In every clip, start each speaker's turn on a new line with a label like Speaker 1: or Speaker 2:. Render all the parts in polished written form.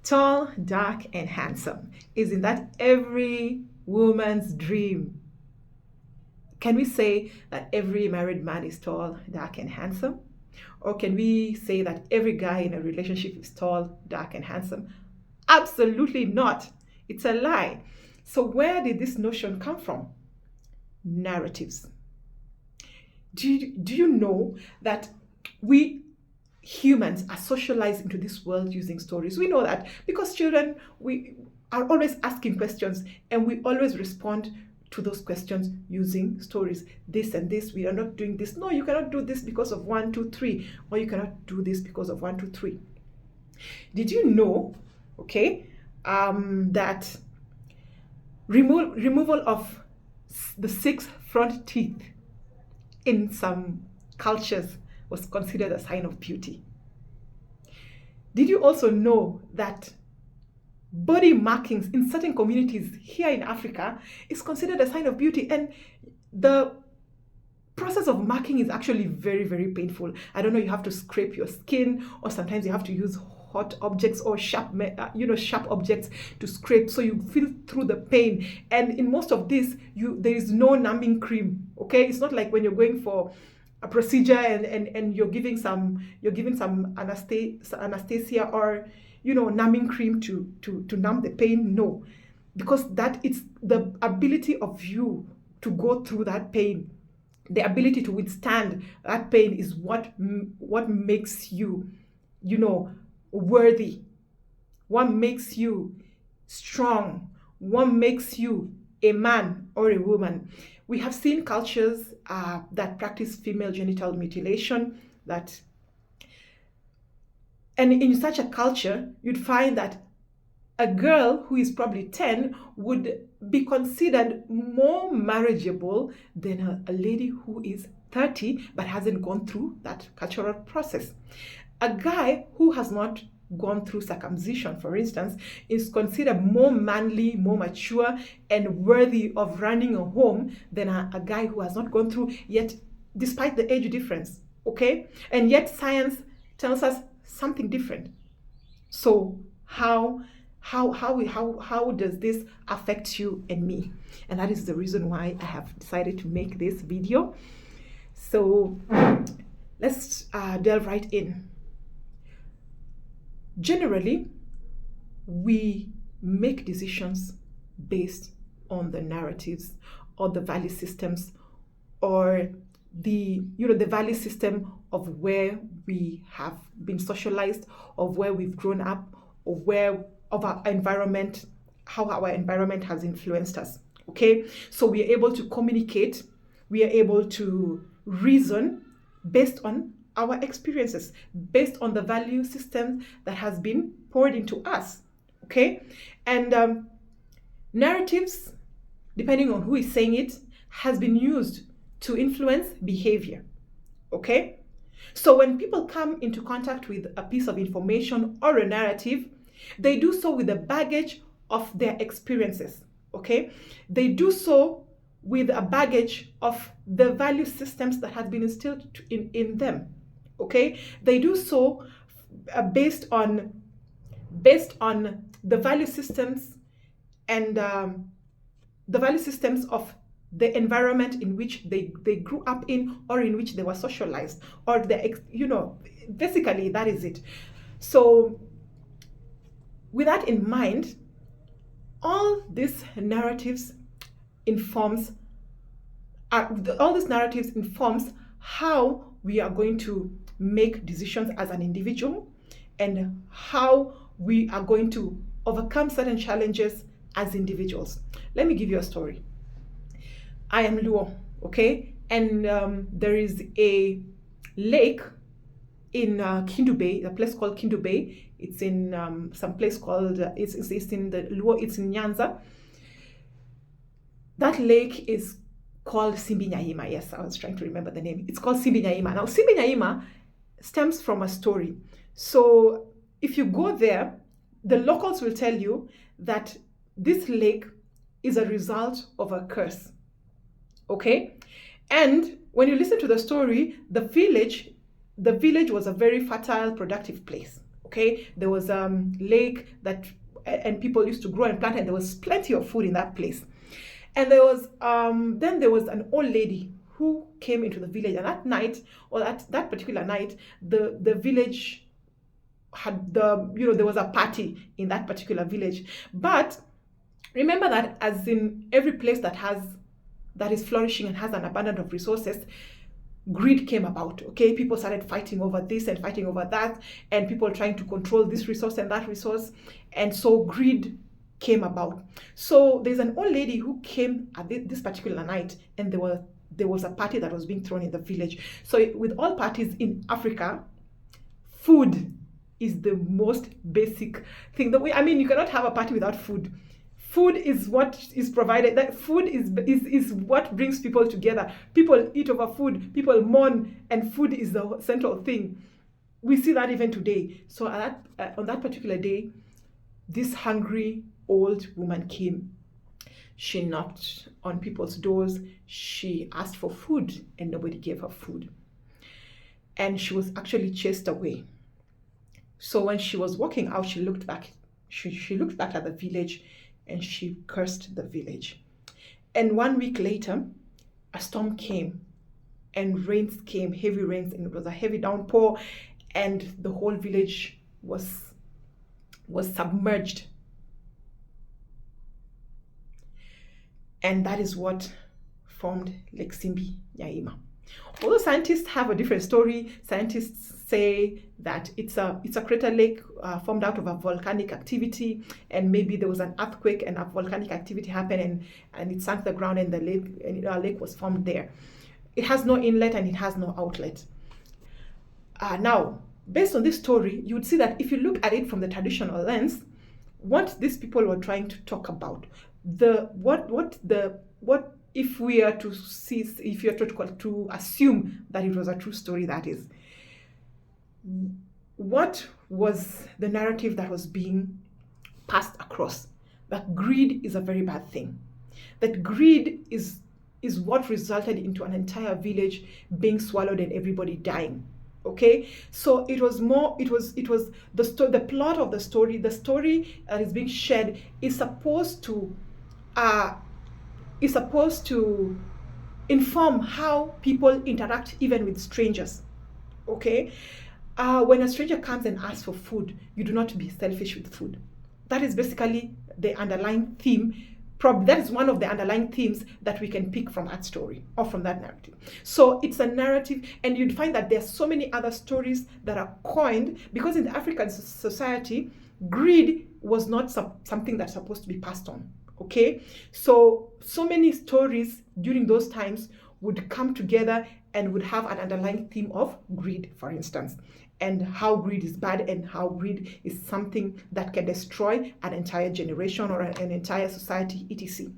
Speaker 1: Tall, dark, and handsome. Isn't that every woman's dream? Can we say that every married man is tall, dark, and handsome? Or can we say that every guy in a relationship is tall, dark, and handsome? Absolutely not. It's a lie. So, where did this notion come from? Narratives. Do you know that we humans are socialized into this world using stories? We know that because children, we are always asking questions and we always respond to those questions using stories. This and this, we are not doing this. No, you cannot do this because of 1, 2, 3, or you cannot do this because of 1, 2, 3. Did you know, okay, that removal of the 6 front teeth in some cultures was considered a sign of beauty? Did you also know that body markings in certain communities here in Africa is considered a sign of beauty? And the process of marking is actually very, very painful. I don't know, you have to scrape your skin, or sometimes you have to use hot objects or sharp objects to scrape, so you feel through the pain. And in most of this, there is no numbing cream. Okay, it's not like when you're going for a procedure and you're giving some anesthesia or numbing cream to numb the pain. No, because that it's the ability of you to go through that pain, the ability to withstand that pain is what makes you worthy, what makes you strong, what makes you a man or a woman. We have seen cultures that practice female genital mutilation, and in such a culture, you'd find that a girl who is probably 10 would be considered more marriageable than a lady who is 30 but hasn't gone through that cultural process. A guy who has not gone through circumcision, for instance, is considered more manly, more mature, and worthy of running a home than a guy who has not gone through yet, despite the age difference. Okay? And yet science tells us something different. So how does this affect you and me? And that is the reason why I have decided to make this video. So let's delve right in. Generally, we make decisions based on the narratives or the value systems, or the value system of where we have been socialized, of where we've grown up, of our environment, how our environment has influenced us. Okay, so we are able to communicate, we are able to reason based on our experiences, based on the value system that has been poured into us. Okay, and narratives, depending on who is saying it, has been used to influence behavior. Okay, so when people come into contact with a piece of information or a narrative, they do so with the baggage of their experiences. Okay, they do so with a baggage of the value systems that has been instilled in them. Okay, they do so based on the value systems and the value systems of the environment in which they grew up in, or in which they were socialized, or basically that is it. So with that in mind, all these narratives informs how we are going to make decisions as an individual, and how we are going to overcome certain challenges as individuals. Let me give you a story. I am Luo, okay? And there is a lake in Kindu Bay, a place called Kindu Bay. It's in some place called, it's in the Luo, it's in Nyanza. That lake is called Simbi Nyaima. Yes, I was trying to remember the name. It's called Simbi Nyaima. Now, Simbi Nyaima stems from a story. So if you go there, the locals will tell you that this lake is a result of a curse. Okay? And when you listen to the story, the village was a very fertile, productive place. Okay, there was lake that and people used to grow and plant, and there was plenty of food in that place. And there was then there was an old lady who came into the village, and that night, or that particular night, the village had there was a party in that particular village. But remember that, as in every place that is flourishing and has an abundance of resources, greed came about. Okay, people started fighting over this and fighting over that, and people trying to control this resource and that resource, and so greed came about. So there's an old lady who came at this particular night, and there was a party that was being thrown in the village. So with all parties in Africa, food is the most basic thing. You cannot have a party without food. Food is what is provided. That food is what brings people together. People eat over food. People mourn, and food is the central thing. We see that even today. So on that particular day, this hungry old woman came. She knocked on people's doors. She asked for food, and nobody gave her food. And she was actually chased away. So when she was walking out, she looked back. She looked back at the village, and she cursed the village. And 1 week later, a storm came, and rains came, heavy rains, and it was a heavy downpour, and the whole village was submerged. And that is what formed Lake Simbi Nyaima. Although scientists have a different story, scientists say that it's a crater lake formed out of a volcanic activity, and maybe there was an earthquake and a volcanic activity happened, and it sank the ground, and the lake was formed there. It has no inlet and it has no outlet. Now, based on this story, you would see that if you look at it from the traditional lens, what these people were trying to talk about, what if we are to see, if you are to assume that it was a true story, that is, what was the narrative that was being passed across? That greed is a very bad thing. That greed is what resulted into an entire village being swallowed and everybody dying. Okay, so it was the plot of the story that is being shared is supposed to inform how people interact even with strangers. Okay, when a stranger comes and asks for food, you do not be selfish with food. That is basically the underlying theme. That is one of the underlying themes that we can pick from that story or from that narrative. So it's a narrative, and you'd find that there's so many other stories that are coined, because in the African society, greed was not something that's supposed to be passed on. Okay, so many stories during those times would come together and would have an underlying theme of greed, for instance, and how greed is bad and how greed is something that can destroy an entire generation or an entire society, etc.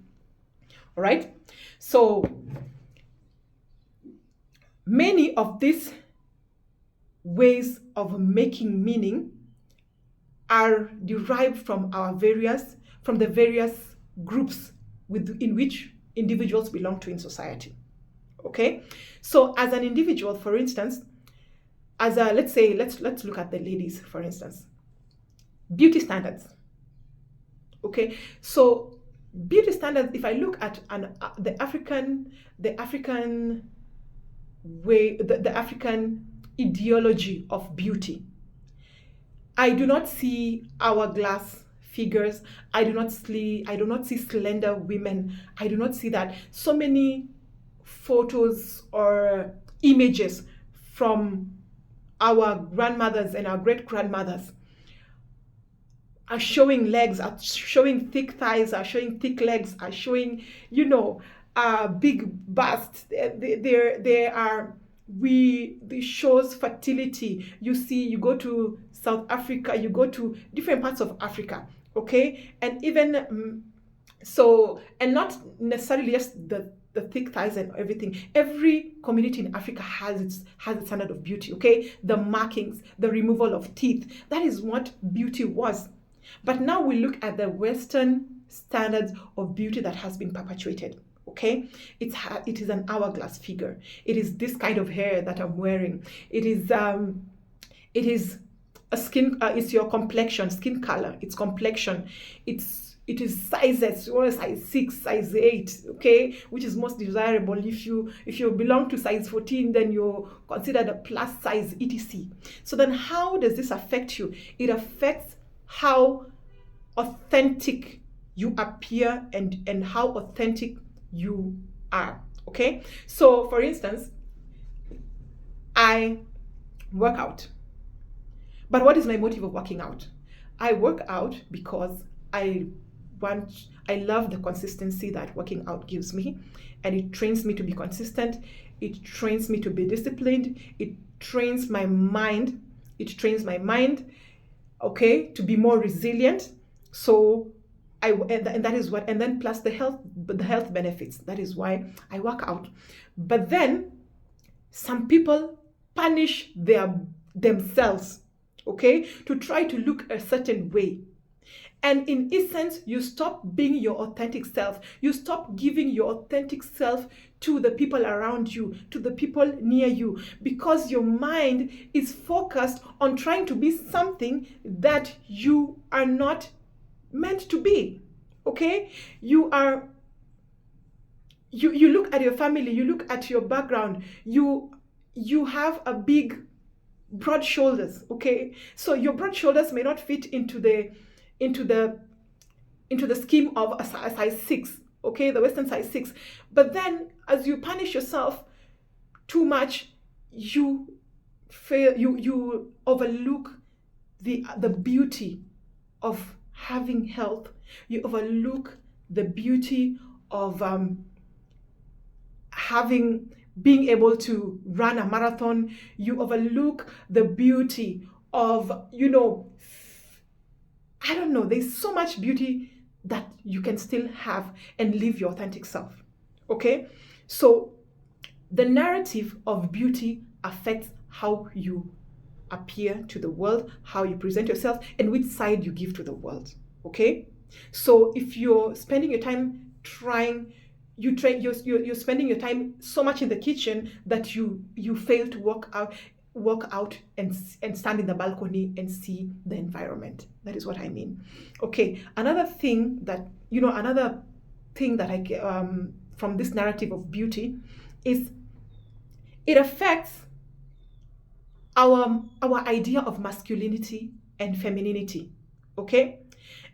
Speaker 1: All right, so many of these ways of making meaning are derived from the various groups in which individuals belong to in society. Okay, so as an individual, for instance, let's look at the ladies, for instance. Beauty standards. Okay, so beauty standards, if I look at the African way, the African ideology of beauty, I do not see hourglass figures. I do not see slender women. I do not see that. So many photos or images from our grandmothers and our great-grandmothers are showing legs, are showing thick thighs, are showing thick legs, are showing, big busts. This shows fertility. You go to South Africa, you go to different parts of Africa, okay? And even and not necessarily just the thick thighs and everything. Every community in Africa has its standard of beauty, okay? The markings, the removal of teeth. That is what beauty was. But now we look at the Western standards of beauty that has been perpetuated, okay? It is an hourglass figure. It is this kind of hair that I'm wearing. It is it's your complexion, skin color, it's complexion, it is sizes, you want a size 6, size 8, okay, which is most desirable. If you belong to size 14, then you're considered a plus size, etc. So then how does this affect you? It affects how authentic you appear and how authentic you are, okay? So for instance, I work out. But what is my motive of working out? I work out because I love the consistency that working out gives me, and it trains me to be consistent. It trains me to be disciplined. It trains my mind. Okay, to be more resilient. So and that is what, and then plus the health benefits. That is why I work out. But then some people punish themselves, okay, to try to look a certain way. And in essence, you stop being your authentic self. You stop giving your authentic self to the people around you, to the people near you, because your mind is focused on trying to be something that you are not meant to be, okay? You look at your family, you look at your background, you have a big, broad shoulders, okay? So your broad shoulders may not fit into the scheme of a size 6, okay, the Western size 6. But then as you punish yourself too much, you overlook the beauty of having health. You overlook the beauty of being able to run a marathon. You overlook the beauty of, I don't know, there's so much beauty that you can still have and live your authentic self, okay? So the narrative of beauty affects how you appear to the world, how you present yourself, and which side you give to the world, okay? So if you're spending your time you're spending your time so much in the kitchen that you fail to walk out and stand in the balcony and see the environment. That is what I mean. Okay, another thing that I from this narrative of beauty is it affects our idea of masculinity and femininity, okay?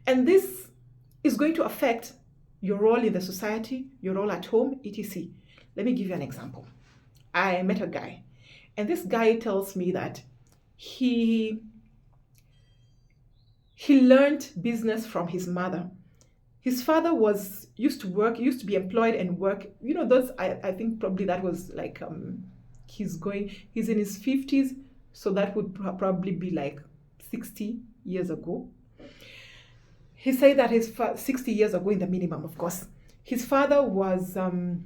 Speaker 1: And this is going to affect your role in the society, your role at home, etc. Let me give you an example. I met a guy, and this guy tells me that he learned business from his mother. His father used to be employed and work. I think probably that was like he's in his 50s, so that would probably be like 60 years ago. He said that 60 years ago, in the minimum, of course, his father was an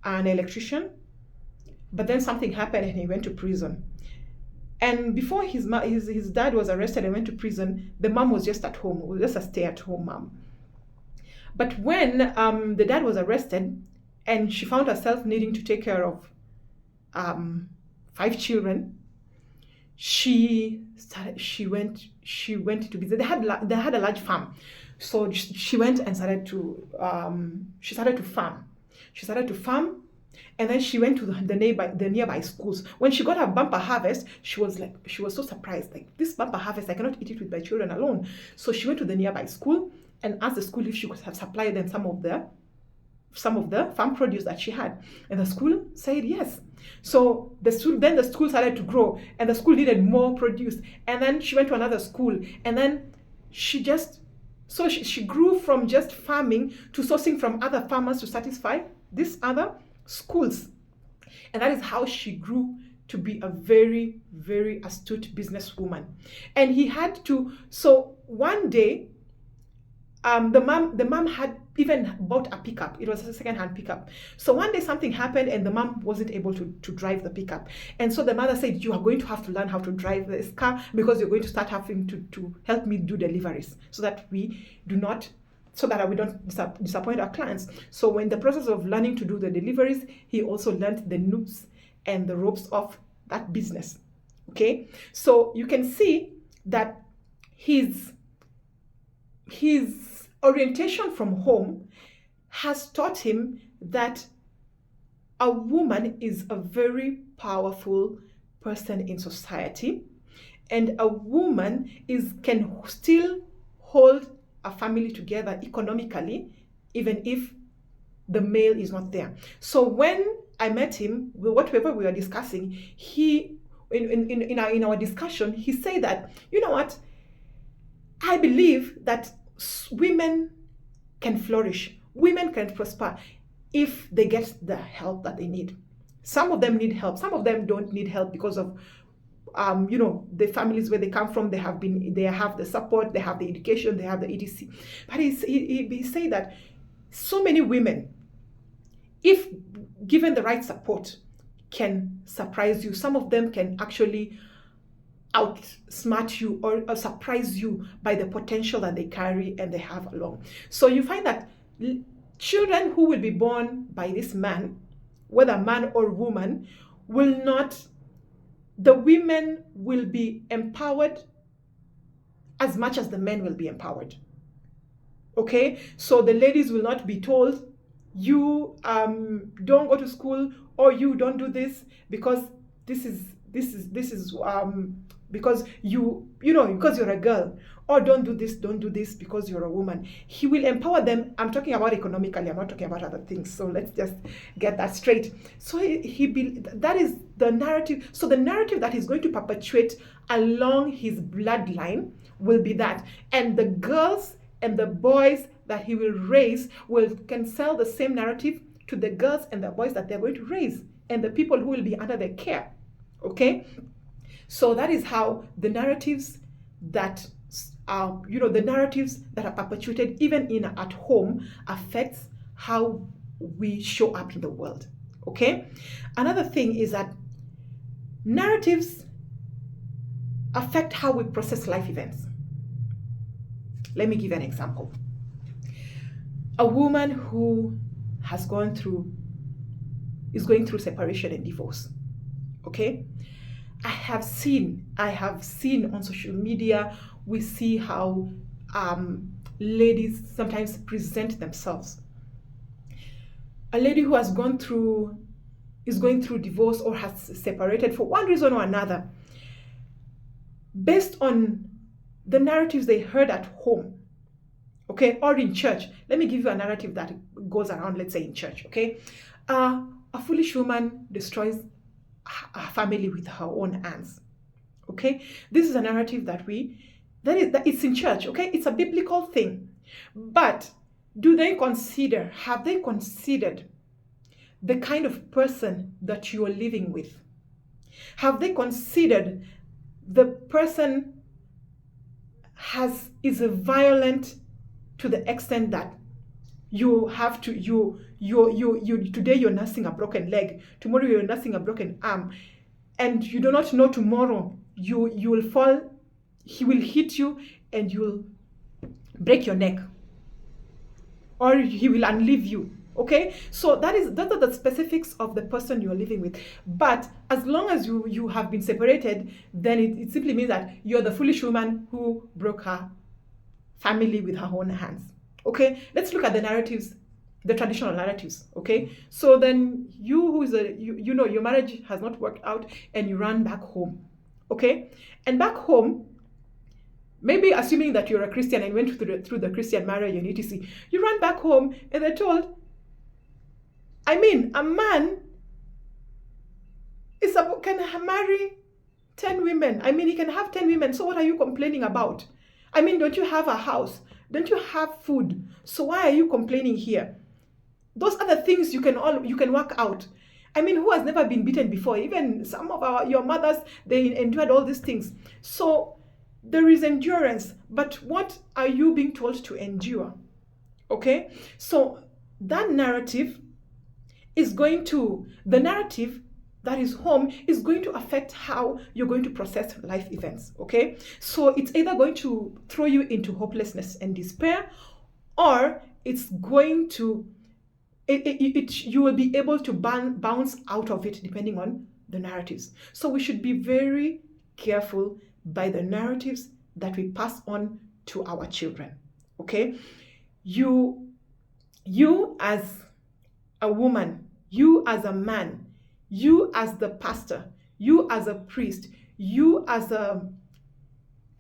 Speaker 1: electrician, but then something happened and he went to prison. And before his dad was arrested and went to prison, the mom was just at home, was just a stay-at-home mom. But when the dad was arrested and she found herself needing to take care of 5 children, she went to business. They had a large farm, so she went and started to farm. She started to farm, and then she went to the nearby schools. When she got her bumper harvest, she was so surprised, like, this bumper harvest, I cannot eat it with my children alone. So she went to the nearby school and asked the school if she could have supplied them some of the farm produce that she had, and the school said yes. So then the school started to grow, and the school needed more produce, and then she went to another school, and then she grew from just farming to sourcing from other farmers to satisfy these other schools. And that is how she grew to be a very, very astute businesswoman. And he had to, so one day, the mom had even bought a pickup. It was a second-hand pickup. So one day something happened and the mom wasn't able to drive the pickup. And so the mother said, you are going to have to learn how to drive this car, because you're going to start having to help me do deliveries so that we don't disappoint our clients. So when the process of learning to do the deliveries, he also learned the nooks and the ropes of that business. Okay, so you can see that his orientation from home has taught him that a woman is a very powerful person in society, and a woman can still hold a family together economically, even if the male is not there. So when I met him, whatever we were discussing, in our discussion, he said that, you know what, I believe that women can flourish, women can prosper if they get the help that they need. Some of them need help, some of them don't need help because of the families where they come from. They have the support, they have the education, they have the etc. But he say that so many women, if given the right support, can surprise you. Some of them can actually outsmart you or surprise you by the potential that they carry and they have along. So you find that children who will be born by this man, whether man or woman, the women will be empowered as much as the men will be empowered. Okay, so the ladies will not be told, you don't go to school, or you don't do this because this is because because you're a girl, or don't do this because you're a woman. He will empower them. I'm talking about economically, I'm not talking about other things, so let's just get that straight. So that is the narrative. So the narrative that he's going to perpetuate along his bloodline will be that, and the girls and the boys that he will raise can sell the same narrative to the girls and the boys that they're going to raise and the people who will be under their care. Okay, so that is how the narratives that are perpetuated even at home affects how we show up in the world. Okay, another thing is that narratives affect how we process life events. Let me give an example. A woman who is going through separation and divorce. Okay, I have seen on social media, we see how ladies sometimes present themselves. A lady who is going through divorce or has separated for one reason or another, based on the narratives they heard at home, okay, or in church. Let me give you a narrative that goes around, let's say in church, okay? A foolish woman destroys her family with her own hands, okay? This is a narrative that it's in church, okay? It's a biblical thing. But have they considered the kind of person that you are living with? Have they considered the person is violent to the extent that you have to today you're nursing a broken leg, tomorrow you're nursing a broken arm, and you do not know tomorrow you will fall, he will hit you and you'll break your neck, or he will unleave you. Okay, so those are the specifics of the person you're living with. But as long as you have been separated, then it simply means that you're the foolish woman who broke her family with her own hands. Okay, let's look at the narratives, the traditional narratives. Okay, so then your marriage has not worked out and you run back home. Okay, and back home, maybe assuming that you're a Christian and went through the Christian marriage and etc., you run back home and they're told, a man can marry 10 women. He can have 10 women. So what are you complaining about? Don't you have a house? Don't you have food? So why are you complaining here? Those are the things you can work out. Who has never been beaten before? Even some of your mothers, they endured all these things. So there is endurance, but what are you being told to endure? Okay? So that narrative the narrative that is home is going to affect how you're going to process life events, okay? So it's either going to throw you into hopelessness and despair, or it's going to, you will be able to bounce out of it depending on the narratives. So we should be very careful by the narratives that we pass on to our children. Okay? You as a woman, you as a man, you as the pastor, you as a priest, you as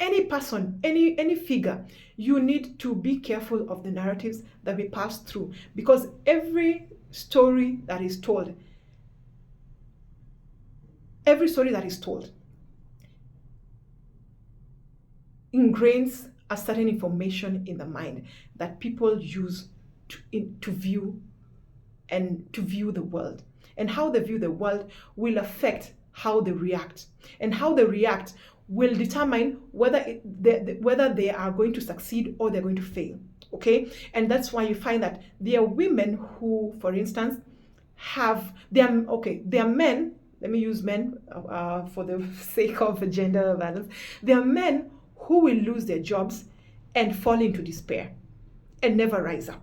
Speaker 1: any person, any figure, you need to be careful of the narratives that we pass through, because every story that is told ingrains a certain information in the mind that people use to view the world. And how they view the world will affect how they react. And how they react will determine whether they are going to succeed or they're going to fail. Okay? And that's why you find that there are women who, for instance, there are men, let me use men for the sake of gender balance. There are men who will lose their jobs and fall into despair and never rise up.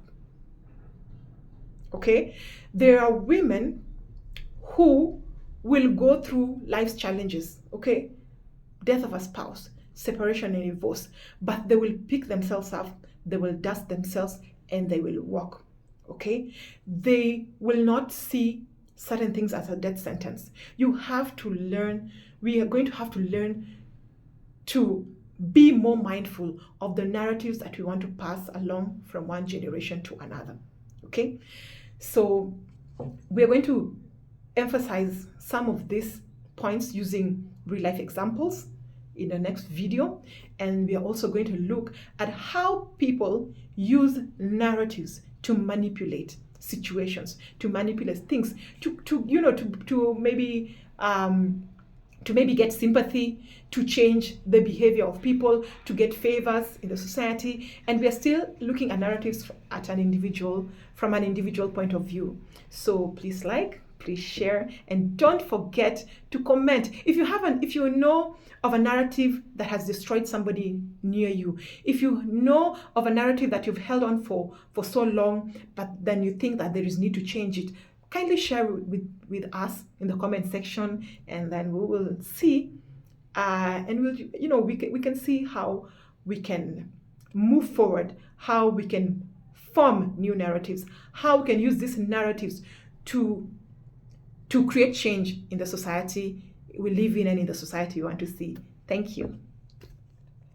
Speaker 1: Okay? There are women who will go through life's challenges, okay? Death of a spouse, separation and divorce, but they will pick themselves up, they will dust themselves, and they will walk, okay? They will not see certain things as a death sentence. You have to learn, we are going to have to learn to be more mindful of the narratives that we want to pass along from one generation to another, okay? So we're going to emphasize some of these points using real life examples in the next video, and we are also going to look at how people use narratives to manipulate situations, to manipulate things, to maybe get sympathy, to change the behavior of people, to get favors in the society. And we are still looking at narratives from an individual point of view. So please please share, and don't forget to comment. If you know of a narrative that has destroyed somebody near you, if you know of a narrative that you've held on for so long, but then you think that there is need to change it, kindly share with us in the comment section, and then we will see, and we can see how we can move forward, how we can form new narratives, how we can use these narratives to create change in the society we live in and in the society we want to see. Thank you.